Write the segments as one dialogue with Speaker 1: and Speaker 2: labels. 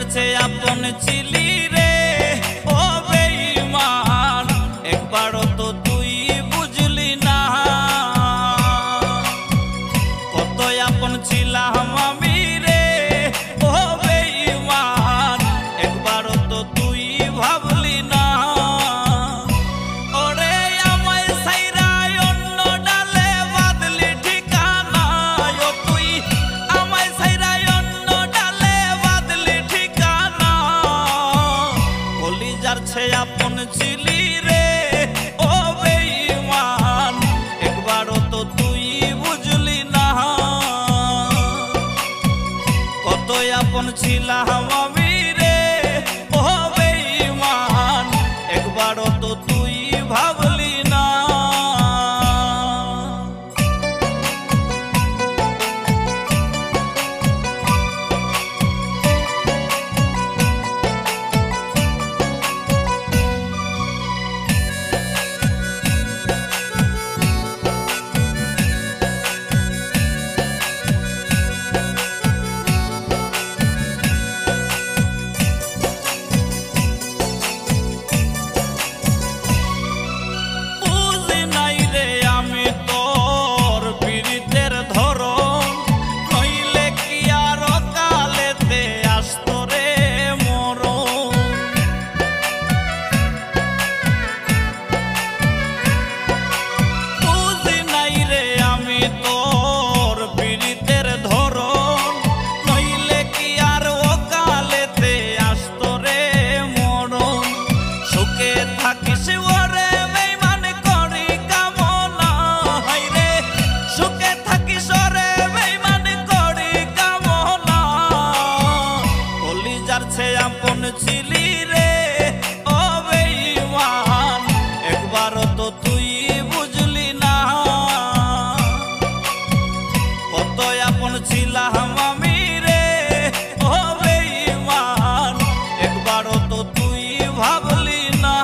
Speaker 1: যারছে আপন ছিলি রে ও বেঈমান, একবারও তো তুই বুঝলি না কত আপন ছিলাম আমি রে ও বেঈমান, একবারও তো তুই ভাবলি না। ওরে আমায় ছাইরা অন্য ডালে বাঁধলি ঠিকানা, ও তুই আমায় ছাইরা অন্য ডালে বাঁধলি ঠিকানা, কলিজারছে আপন ছিলি রে ও বেঈমান, একবারও তো তুই বুঝলি না কত আপন ছিলাম আমি রে ও বেঈমান, একবারও তো তুই ভাবলি না। আপন ছিলি রে ও বেঈমান, একবারও তো তুই বুঝলি না কত আপন ছিলাম আমি রে ও বেঈমান, একবারও তো তুই ভাবলি না।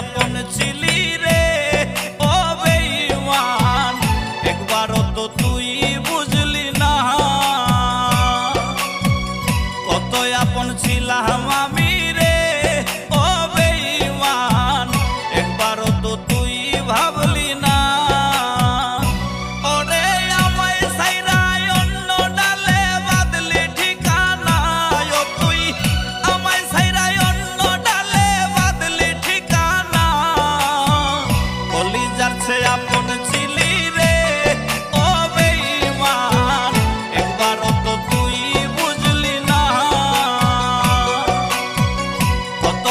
Speaker 1: আপন ছিলি রে ও বেঈমান, একবারও তো তুই বুঝলি না কত আপন ছিলাম আমি রে ও বেঈমান, একবারও তো তুই ভাবলি না। ওরে আমায় ছাইরা অন্য ডালে বাঁধলি ঠিকানা, ও তুই আমায় ছাইরা অন্য ডালে বাঁধলি ঠিকানা, কলিজারছে আপন ছিলি রে ও বেঈমান, একবারও তো তুই বুঝলি না কত